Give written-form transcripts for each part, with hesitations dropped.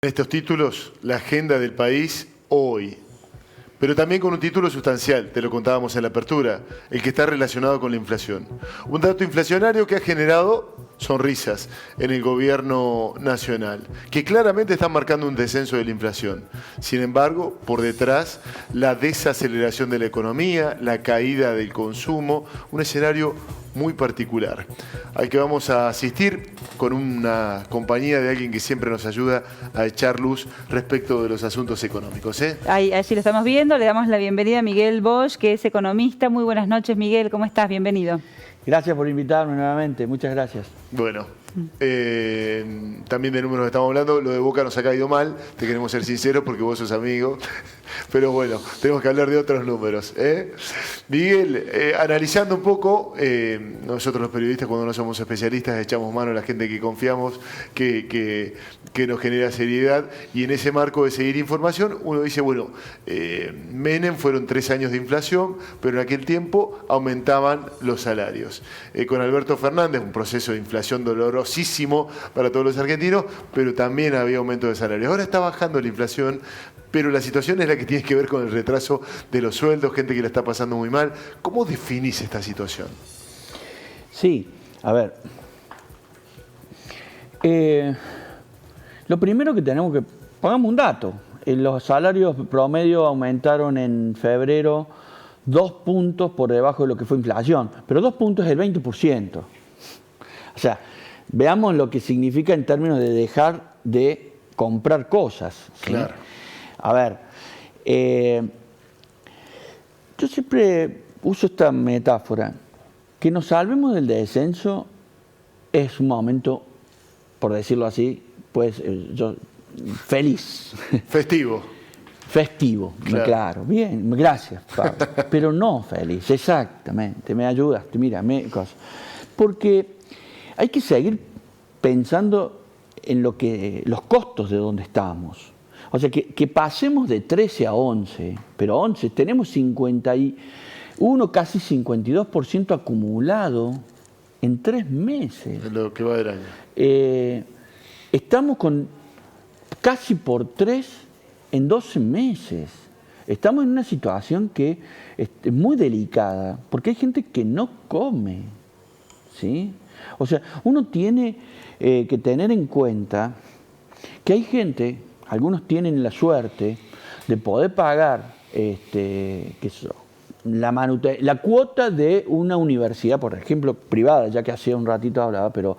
Estos títulos, la agenda del país hoy, pero también con un título sustancial, te lo contábamos en la apertura, el que está relacionado con la inflación. Un dato inflacionario que ha generado sonrisas en el gobierno nacional, que claramente está marcando un descenso de la inflación. Sin embargo, por detrás, la desaceleración de la economía, la caída del consumo, un escenario muy particular, al que vamos a asistir con una compañía de alguien que siempre nos ayuda a echar luz respecto de los asuntos económicos. Ahí lo estamos viendo, le damos la bienvenida a Miguel Bosch, que es economista. Muy buenas noches, Miguel, ¿cómo estás? Bienvenido. Gracias por invitarme nuevamente, muchas gracias. Bueno, también de números que estamos hablando, lo de Boca nos ha caído mal, te queremos ser sinceros porque vos sos amigo, pero bueno, tenemos que hablar de otros números. Miguel, analizando un poco, nosotros los periodistas cuando no somos especialistas echamos mano a la gente que confiamos, que nos genera seriedad, y en ese marco de seguir información uno dice, bueno, Menem fueron 3 años de inflación, pero en aquel tiempo aumentaban los salarios. Con Alberto Fernández, un proceso de inflación dolorosísimo para todos los argentinos, pero también había aumento de salarios. Ahora está bajando la inflación, pero la situación es la que tiene que ver con el retraso de los sueldos, gente que la está pasando muy mal. ¿Cómo definís esta situación? Sí, a ver. Lo primero que tenemos que... Pongamos un dato. Los salarios promedio aumentaron en febrero 2 puntos por debajo de lo que fue inflación, pero 2 puntos es el 20%. O sea, veamos lo que significa en términos de dejar de comprar cosas, ¿sí? Claro. A ver, yo siempre uso esta metáfora. Que nos salvemos del descenso es un momento, por decirlo así, pues feliz. Festivo. Festivo, claro. Bien, gracias, Pablo. Pero no feliz, exactamente. Me ayudaste, mira, cosas. Porque hay que seguir pensando en los costos de donde estamos. O sea, que pasemos de 13 a 11, pero 11, tenemos 51, casi 52% acumulado en 3 meses. De lo que va del año. Estamos con casi por 3 en 12 meses. Estamos en una situación que es muy delicada, porque hay gente que no come, ¿sí? O sea, uno tiene que tener en cuenta que hay gente, algunos tienen la suerte de poder pagar la cuota de una universidad, por ejemplo, privada, ya que hace un ratito hablaba, pero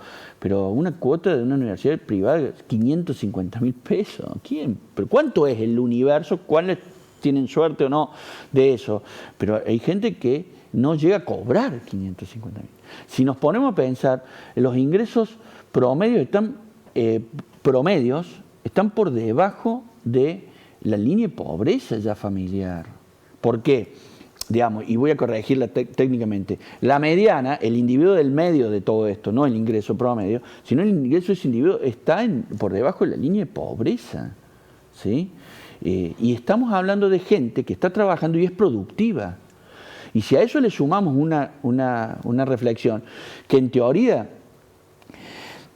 una cuota de una universidad privada, 550.000 pesos. ¿Quién? ¿Pero cuánto es el universo? ¿Cuáles tienen suerte o no de eso? Pero hay gente que no llega a cobrar 550.000. Si nos ponemos a pensar, los ingresos promedios están por debajo de la línea de pobreza ya familiar. ¿Por qué? Digamos, y voy a corregirla técnicamente. La mediana, el individuo del medio de todo esto, no el ingreso promedio, sino el ingreso de ese individuo está por debajo de la línea de pobreza, ¿sí? Y estamos hablando de gente que está trabajando y es productiva. Y si a eso le sumamos una reflexión, que en teoría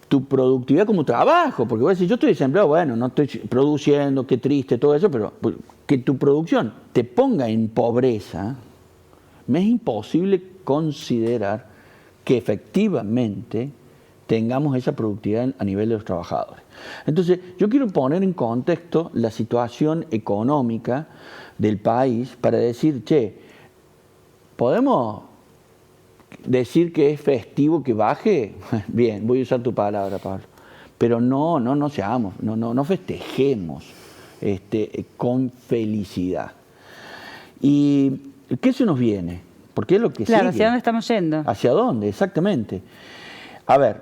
tu productividad como trabajo, porque voy a decir, yo estoy desempleado, bueno, no estoy produciendo, qué triste, todo eso, pero que tu producción te ponga en pobreza, me es imposible considerar que efectivamente tengamos esa productividad a nivel de los trabajadores. Entonces, yo quiero poner en contexto la situación económica del país para decir, che, ¿podemos decir que es festivo que baje? Bien, voy a usar tu palabra, Pablo. Pero no seamos, no festejemos con felicidad. ¿Y qué se nos viene? Porque es lo que sigue. Claro, ¿hacia dónde estamos yendo? ¿Hacia dónde? Exactamente. A ver,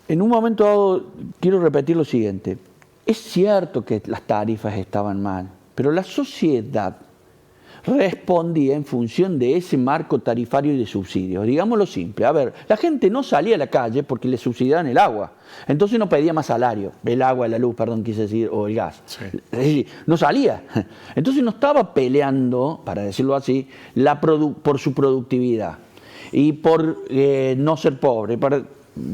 en un momento dado quiero repetir lo siguiente. Es cierto que las tarifas estaban mal, pero la sociedad respondía en función de ese marco tarifario y de subsidios. Digámoslo simple. A ver, la gente no salía a la calle porque le subsidiaban el agua. Entonces no pedía más salario. El agua, la luz, perdón, quise decir, o el gas. Sí. Es decir, no salía. Entonces no estaba peleando, para decirlo así, por su productividad y por no ser pobre.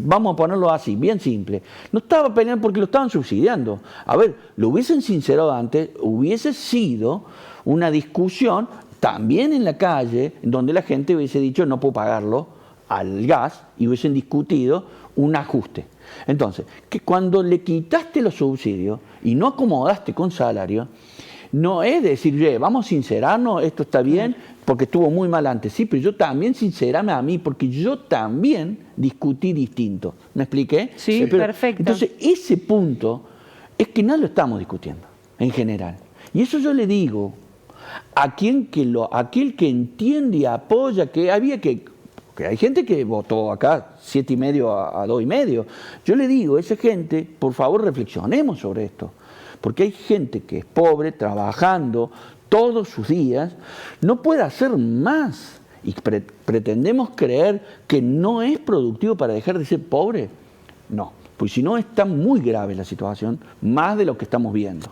vamos a ponerlo así, bien simple. No estaba peleando porque lo estaban subsidiando. A ver, lo hubiesen sincerado antes, hubiese sido una discusión también en la calle, donde la gente hubiese dicho no puedo pagarlo al gas y hubiesen discutido un ajuste. Entonces, que cuando le quitaste los subsidios y no acomodaste con salario, no es decir, vamos a sincerarnos, esto está bien, porque estuvo muy mal antes. Sí, pero yo también sincerame a mí, porque yo también discutí distinto. ¿Me expliqué? Sí, perfecto. Entonces, ese punto es que no lo estamos discutiendo, en general. Y eso yo le digo a aquel que entiende y apoya, que hay gente que votó acá 7,5 a 2,5. Yo le digo a esa gente, por favor reflexionemos sobre esto. Porque hay gente que es pobre, trabajando todos sus días, no puede hacer más. Y pretendemos creer que no es productivo para dejar de ser pobre. No, pues si no está muy grave la situación, más de lo que estamos viendo.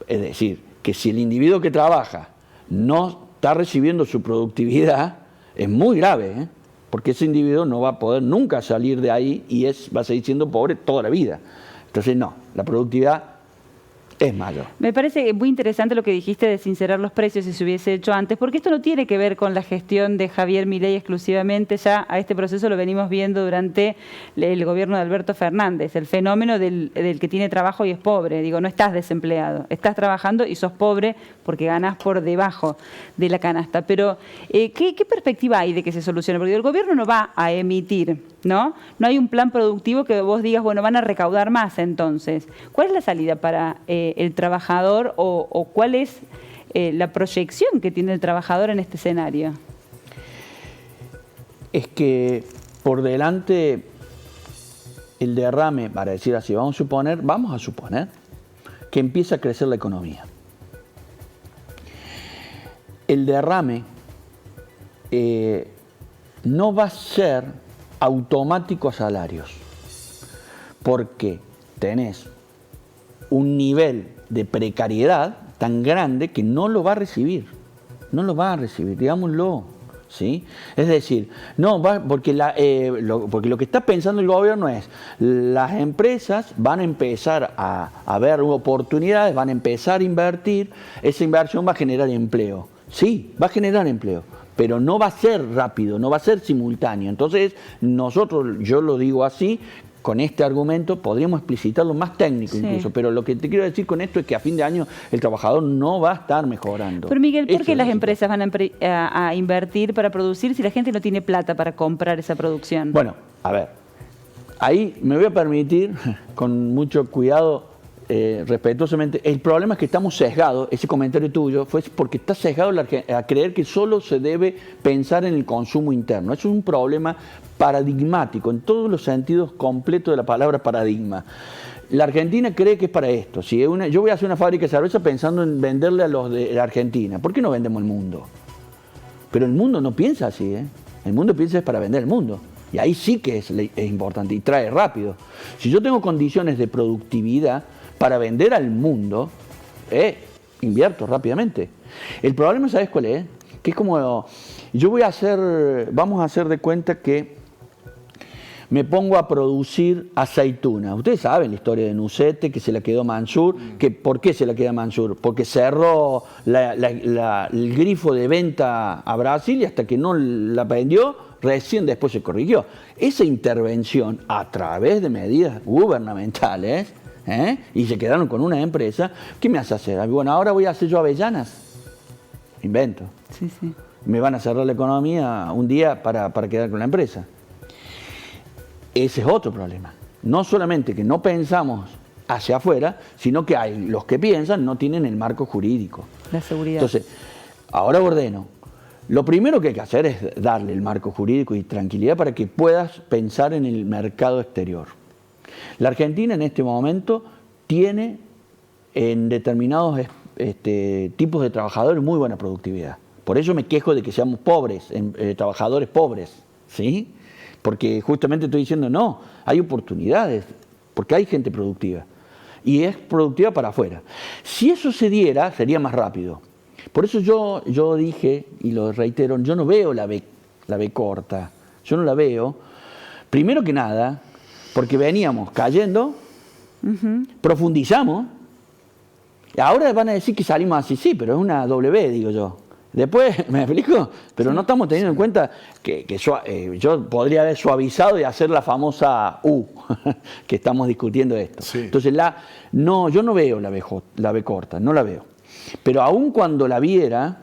Es decir, que si el individuo que trabaja no está recibiendo su productividad, es muy grave, porque ese individuo no va a poder nunca salir de ahí y va a seguir siendo pobre toda la vida. Entonces, no, la productividad es mayor. Me parece muy interesante lo que dijiste de sincerar los precios si se hubiese hecho antes, porque esto no tiene que ver con la gestión de Javier Milei exclusivamente. Ya a este proceso lo venimos viendo durante el gobierno de Alberto Fernández, el fenómeno del que tiene trabajo y es pobre. Digo, no estás desempleado, estás trabajando y sos pobre porque ganás por debajo de la canasta. Pero, ¿qué perspectiva hay de que se solucione? Porque el gobierno no va a emitir, ¿no? No hay un plan productivo que vos digas, bueno, van a recaudar más entonces. ¿Cuál es la salida para el trabajador o cuál es la proyección que tiene el trabajador en este escenario? Es que por delante el derrame, para decir así, vamos a suponer que empieza a crecer la economía. El derrame no va a ser automático a salarios, porque tenés un nivel de precariedad tan grande que no lo va a recibir, digámoslo, ¿sí? Es decir, porque lo que está pensando el gobierno es, las empresas van a empezar a ver oportunidades, van a empezar a invertir, esa inversión va a generar empleo, sí, va a generar empleo, pero no va a ser rápido, no va a ser simultáneo. Entonces, yo lo digo así, con este argumento podríamos explicitarlo más técnico incluso, pero lo que te quiero decir con esto es que a fin de año el trabajador no va a estar mejorando. Pero Miguel, ¿por qué las empresas van a invertir para producir si la gente no tiene plata para comprar esa producción? Bueno, a ver, ahí me voy a permitir, con mucho cuidado, respetuosamente, el problema es que estamos sesgados, ese comentario tuyo fue porque está sesgado a creer que solo se debe pensar en el consumo interno. Eso es un problema paradigmático, en todos los sentidos completos de la palabra paradigma. La Argentina cree que es para esto. Si yo voy a hacer una fábrica de cerveza pensando en venderle a los de la Argentina, ¿por qué no vendemos el mundo? Pero el mundo no piensa así, El mundo piensa es para vender el mundo. Y ahí sí que es importante y trae rápido. Si yo tengo condiciones de productividad para vender al mundo, invierto rápidamente. El problema, ¿sabes cuál es? Que es como, vamos a hacer de cuenta que me pongo a producir aceituna. Ustedes saben la historia de Nucete, que se la quedó Mansur. ¿Por qué se la queda Mansur? Porque cerró el grifo de venta a Brasil y hasta que no la vendió, recién después se corrigió. Esa intervención a través de medidas gubernamentales, y se quedaron con una empresa, ¿qué me hace hacer? Bueno, ahora voy a hacer yo avellanas. Invento. Sí, sí. Me van a cerrar la economía un día para quedar con la empresa. Ese es otro problema. No solamente que no pensamos hacia afuera, sino que los que piensan no tienen el marco jurídico. La seguridad. Entonces, ahora ordeno. Lo primero que hay que hacer es darle el marco jurídico y tranquilidad para que puedas pensar en el mercado exterior. La Argentina en este momento tiene en determinados tipos de trabajadores muy buena productividad. Por eso me quejo de que seamos pobres, trabajadores pobres, ¿sí? Porque justamente estoy diciendo, no, hay oportunidades, porque hay gente productiva. Y es productiva para afuera. Si eso se diera, sería más rápido. Por eso yo dije, y lo reitero, yo no veo la B corta, yo no la veo, Primero que nada, porque veníamos cayendo, profundizamos, ahora van a decir que salimos así, sí, pero es una W, digo yo. Después, ¿me explico? Pero no estamos teniendo en cuenta que yo podría haber suavizado y hacer la famosa U, que estamos discutiendo esto. Sí. Entonces, yo no veo la B corta, no la veo. Pero aun cuando la viera,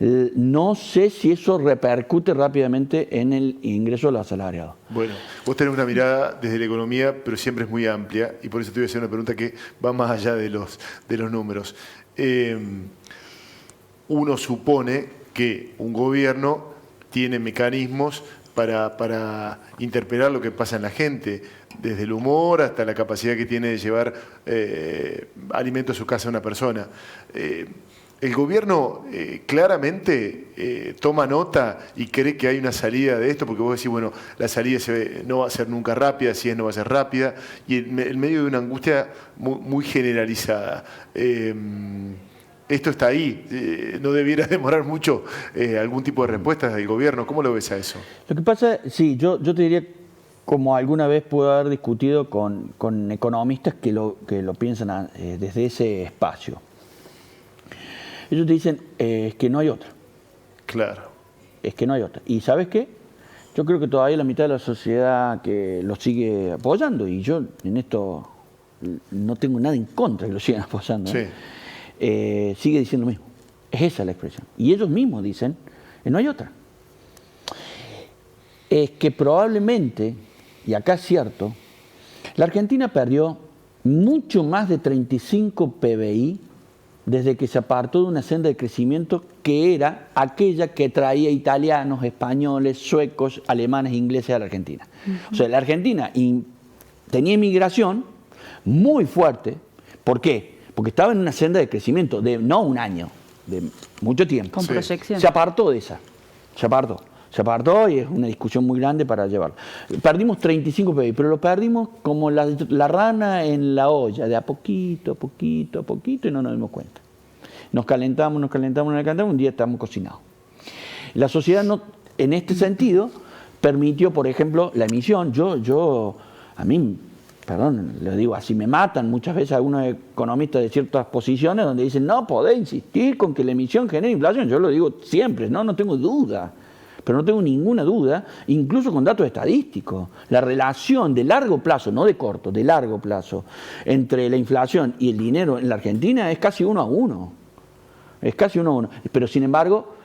no sé si eso repercute rápidamente en el ingreso de los asalariados. Bueno, vos tenés una mirada desde la economía, pero siempre es muy amplia, y por eso te voy a hacer una pregunta que va más allá de los números. Uno supone que un gobierno tiene mecanismos para interpelar lo que pasa en la gente, desde el humor hasta la capacidad que tiene de llevar alimento a su casa a una persona. ¿El gobierno claramente toma nota y cree que hay una salida de esto? Porque vos decís, bueno, la salida no va a ser nunca rápida, si es no va a ser rápida, y en medio de una angustia muy generalizada. Esto está ahí, no debiera demorar mucho algún tipo de respuestas del gobierno. ¿Cómo lo ves a eso? Lo que pasa, sí, yo te diría, como alguna vez puedo haber discutido con economistas que lo piensan desde ese espacio. Ellos te dicen, es que no hay otra. Claro. Es que no hay otra. ¿Y sabes qué? Yo creo que todavía la mitad de la sociedad que lo sigue apoyando, y yo en esto no tengo nada en contra que lo sigan apoyando. Sí. Sigue diciendo lo mismo. Es esa la expresión. Y ellos mismos dicen, no hay otra. Es que probablemente, y acá es cierto, la Argentina perdió mucho más de 35 PBI desde que se apartó de una senda de crecimiento que era aquella que traía italianos, españoles, suecos, alemanes, ingleses a la Argentina. O sea, la Argentina tenía inmigración muy fuerte. ¿Por qué? Porque estaba en una senda de crecimiento de no un año, de mucho tiempo. Con proyección. Se apartó de esa. Se apartó y es una discusión muy grande para llevarlo. Perdimos 35 PBI, pero lo perdimos como la rana en la olla, de a poquito, y no nos dimos cuenta. Nos calentamos, un día estamos cocinados. La sociedad en este sentido permitió, por ejemplo, la emisión. A mí, perdón, lo digo así, me matan muchas veces algunos economistas de ciertas posiciones donde dicen, no podés insistir con que la emisión genere inflación. Yo lo digo siempre, no tengo duda. Pero no tengo ninguna duda, incluso con datos estadísticos, la relación de largo plazo, no de corto, de largo plazo, entre la inflación y el dinero en la Argentina es casi 1 a 1. Es casi 1 a 1. Pero sin embargo,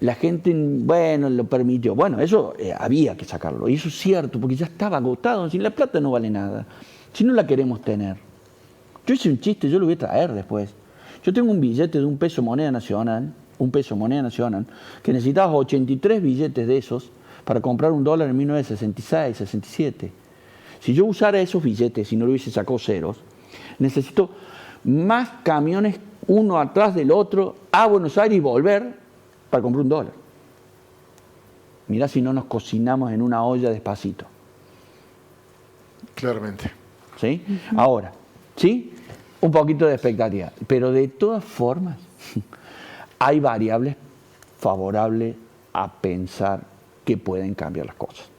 la gente, bueno, lo permitió. Bueno, eso había que sacarlo. Y eso es cierto, porque ya estaba agotado. Si la plata no vale nada, si no la queremos tener. Yo hice un chiste, yo lo voy a traer después. Yo tengo un billete de $1 moneda nacional, que necesitabas 83 billetes de esos para comprar $1 en 1966, 67. Si yo usara esos billetes y no lo hubiese sacado ceros, necesito más camiones uno atrás del otro a Buenos Aires y volver para comprar $1. Mirá si no nos cocinamos en una olla despacito. Claramente. ¿Sí? Ahora, ¿sí? Un poquito de expectativa. Pero de todas formas, hay variables favorables a pensar que pueden cambiar las cosas.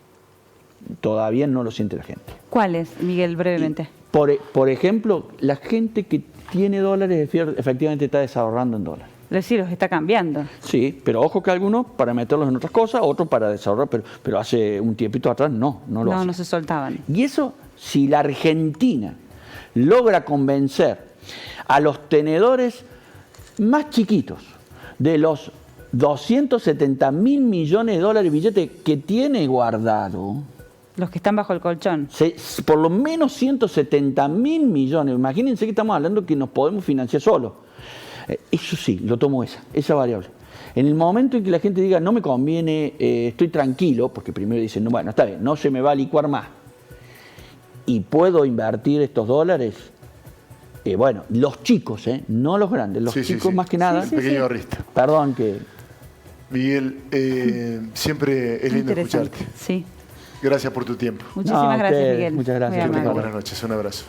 Todavía no lo siente la gente. ¿Cuáles, Miguel, brevemente? Por ejemplo, la gente que tiene dólares efectivamente está desahorrando en dólares. Es decir, los está cambiando. Sí, pero ojo que algunos para meterlos en otras cosas, otros para desahorrar, pero hace un tiempito atrás no lo hacen. No se soltaban. Y eso, si la Argentina logra convencer a los tenedores más chiquitos de los 270.000 millones de dólares de billetes que tiene guardado, Los que están bajo el colchón. por lo menos 170.000 millones, imagínense que estamos hablando que nos podemos financiar solos. Eso sí, lo tomo esa variable. En el momento en que la gente diga, no me conviene, estoy tranquilo, porque primero dicen, no, bueno, está bien, no se me va a licuar más, y puedo invertir estos dólares, bueno, los chicos, no los grandes, los chicos más que nada. Pequeño ahorrista. Perdón que... Miguel, siempre es lindo escucharte. Sí. Gracias por tu tiempo. Muchísimas gracias, Miguel. Muchas gracias. Que tengas buenas noches. Un abrazo.